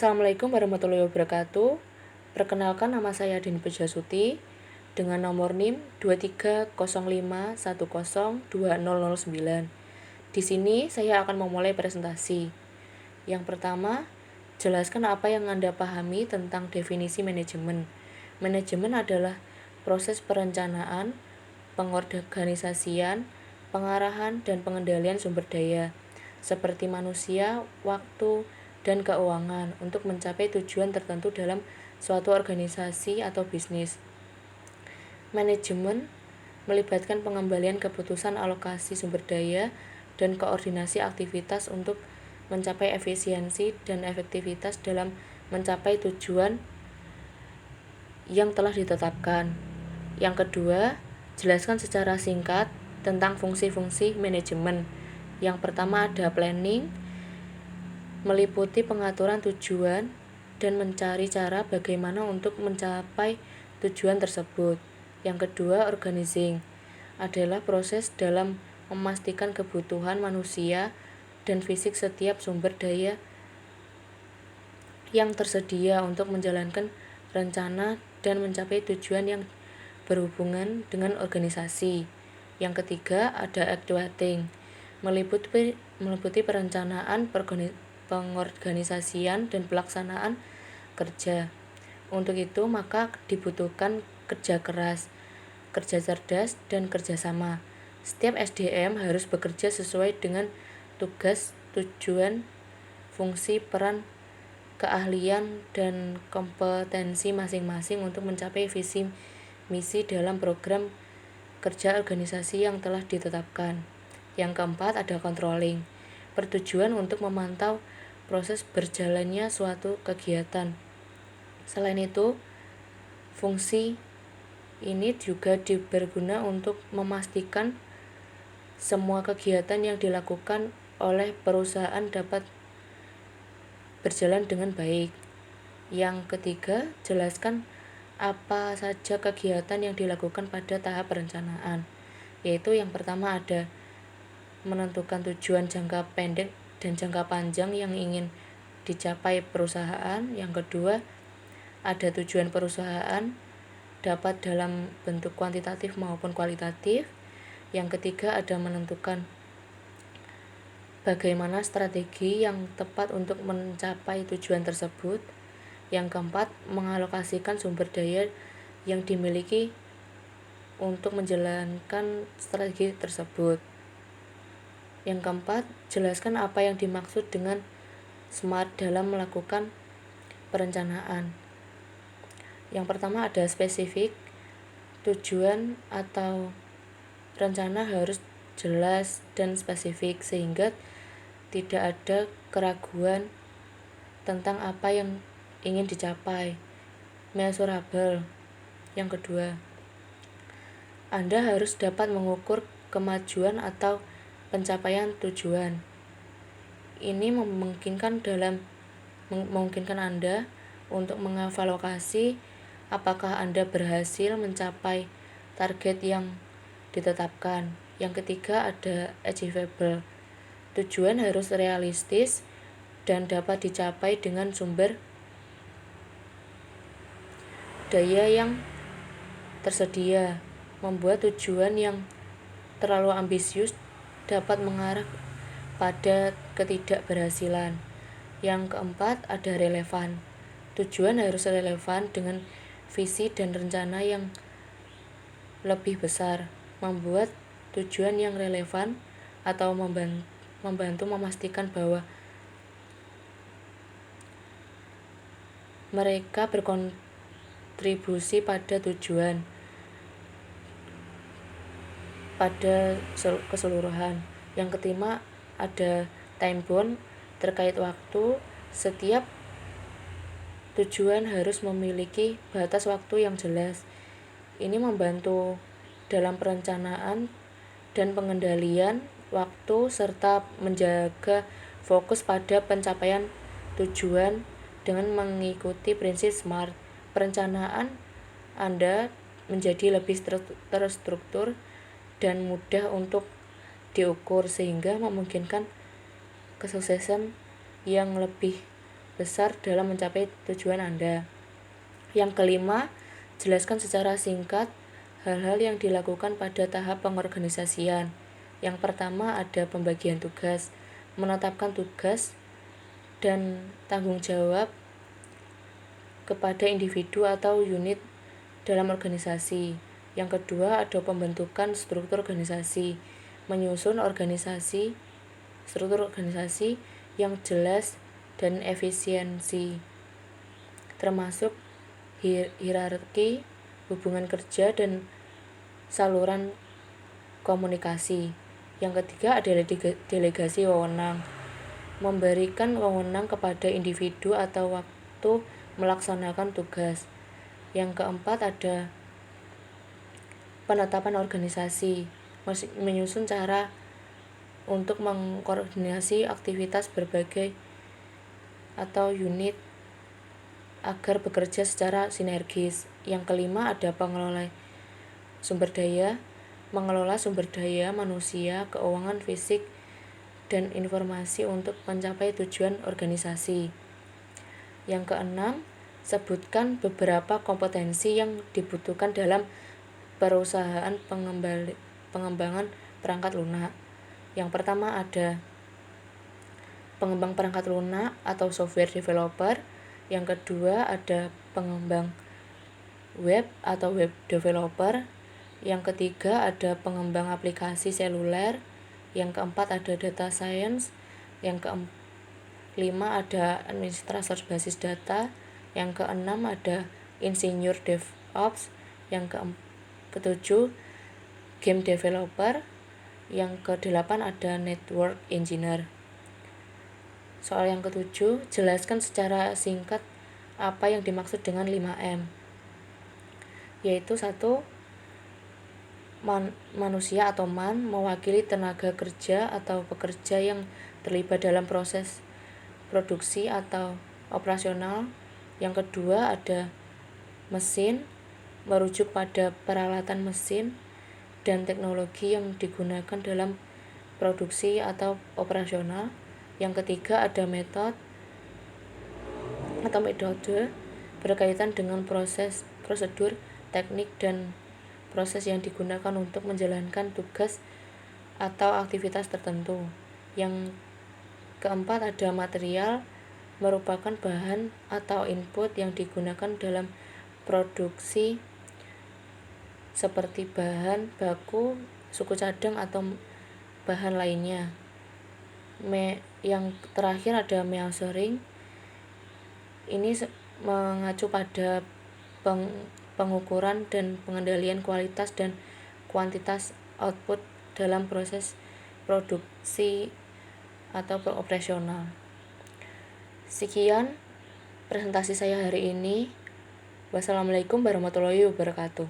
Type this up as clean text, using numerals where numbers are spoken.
Assalamualaikum warahmatullahi wabarakatuh. Perkenalkan, nama saya Dini Pujasuti dengan nomor NIM 2305102009. Di sini saya akan memulai presentasi. Yang pertama, jelaskan apa yang Anda pahami tentang definisi manajemen. Manajemen adalah proses perencanaan, pengorganisasian, pengarahan, dan pengendalian sumber daya, seperti manusia, waktu, dan keuangan untuk mencapai tujuan tertentu dalam suatu organisasi atau bisnis. Manajemen melibatkan pengembalian keputusan alokasi sumber daya dan koordinasi aktivitas untuk mencapai efisiensi dan efektivitas dalam mencapai tujuan yang telah ditetapkan. Yang kedua, jelaskan secara singkat tentang fungsi-fungsi manajemen. Yang pertama ada planning, meliputi pengaturan tujuan dan mencari cara bagaimana untuk mencapai tujuan tersebut. Yang kedua, organizing adalah proses dalam memastikan kebutuhan manusia dan fisik setiap sumber daya yang tersedia untuk menjalankan rencana dan mencapai tujuan yang berhubungan dengan organisasi. Yang ketiga, ada actuating, meliputi perencanaan, pengorganisasian, dan pelaksanaan kerja. Untuk itu, maka dibutuhkan kerja keras, kerja cerdas, dan kerjasama. Setiap SDM harus bekerja sesuai dengan tugas, tujuan, fungsi, peran, keahlian, dan kompetensi masing-masing untuk mencapai visi misi dalam program kerja organisasi yang telah ditetapkan. Yang keempat ada controlling, bertujuan untuk memantau proses berjalannya suatu kegiatan. Selain itu, fungsi ini juga berguna untuk memastikan semua kegiatan yang dilakukan oleh perusahaan dapat berjalan dengan baik. Yang ketiga, jelaskan apa saja kegiatan yang dilakukan pada tahap perencanaan, yaitu yang pertama ada menentukan tujuan jangka pendek dan jangka panjang yang ingin dicapai perusahaan. Yang kedua, ada tujuan perusahaan dapat dalam bentuk kuantitatif maupun kualitatif. Yang ketiga, ada menentukan bagaimana strategi yang tepat untuk mencapai tujuan tersebut. Yang keempat, mengalokasikan sumber daya yang dimiliki untuk menjalankan strategi tersebut. Yang keempat, jelaskan apa yang dimaksud dengan SMART dalam melakukan perencanaan. Yang pertama ada spesifik, tujuan atau rencana harus jelas dan spesifik sehingga tidak ada keraguan tentang apa yang ingin dicapai. Measurable. Yang kedua, Anda harus dapat mengukur kemajuan atau pencapaian tujuan. Ini memungkinkan Anda untuk mengevaluasi apakah Anda berhasil mencapai target yang ditetapkan. Yang ketiga ada achievable. Tujuan harus realistis dan dapat dicapai dengan sumber daya yang tersedia. Membuat tujuan yang terlalu ambisius dapat mengarah pada ketidakberhasilan. Yang keempat ada relevan. Tujuan harus relevan dengan visi dan rencana yang lebih besar. Membuat tujuan yang relevan atau membantu memastikan bahwa mereka berkontribusi pada tujuan pada keseluruhan. Yang kelima ada time bound, terkait waktu. Setiap tujuan harus memiliki batas waktu yang jelas. Ini membantu dalam perencanaan dan pengendalian waktu serta menjaga fokus pada pencapaian tujuan dengan mengikuti prinsip SMART. Perencanaan Anda menjadi lebih terstruktur dan mudah untuk diukur sehingga memungkinkan kesuksesan yang lebih besar dalam mencapai tujuan Anda. Yang kelima, jelaskan secara singkat hal-hal yang dilakukan pada tahap pengorganisasian. Yang pertama ada pembagian tugas, menetapkan tugas dan tanggung jawab kepada individu atau unit dalam organisasi. Yang kedua ada pembentukan struktur organisasi, menyusun struktur organisasi yang jelas dan efisiensi, termasuk hierarki, hubungan kerja, dan saluran komunikasi. Yang ketiga adalah delegasi wewenang, memberikan wewenang kepada individu atau waktu melaksanakan tugas. Yang keempat ada penetapan organisasi, menyusun cara untuk mengkoordinasi aktivitas berbagai atau unit agar bekerja secara sinergis. Yang kelima ada mengelola sumber daya manusia, keuangan fisik, dan informasi untuk mencapai tujuan organisasi. Yang keenam, sebutkan beberapa kompetensi yang dibutuhkan dalam perusahaan pengembangan perangkat lunak. Yang pertama ada pengembang perangkat lunak atau software developer. Yang kedua ada pengembang web atau web developer. Yang ketiga ada pengembang aplikasi seluler. Yang keempat ada data science. Yang kelima ada administrator basis data. Yang keenam ada insinyur DevOps. Yang ketujuh game developer. Yang kedelapan ada network engineer. Soal yang ketujuh, jelaskan secara singkat apa yang dimaksud dengan 5M, yaitu 1. Manusia atau man mewakili tenaga kerja atau pekerja yang terlibat dalam proses produksi atau operasional. Yang kedua ada mesin, merujuk pada peralatan mesin dan teknologi yang digunakan dalam produksi atau operasional. Yang ketiga ada metode berkaitan dengan prosedur, teknik, dan proses yang digunakan untuk menjalankan tugas atau aktivitas tertentu. Yang keempat ada material, merupakan bahan atau input yang digunakan dalam produksi seperti bahan baku, suku cadang, atau bahan lainnya. Yang terakhir ada measuring. Ini mengacu pada pengukuran dan pengendalian kualitas dan kuantitas output dalam proses produksi atau operasional. Sekian presentasi saya hari ini. Wassalamualaikum warahmatullahi wabarakatuh.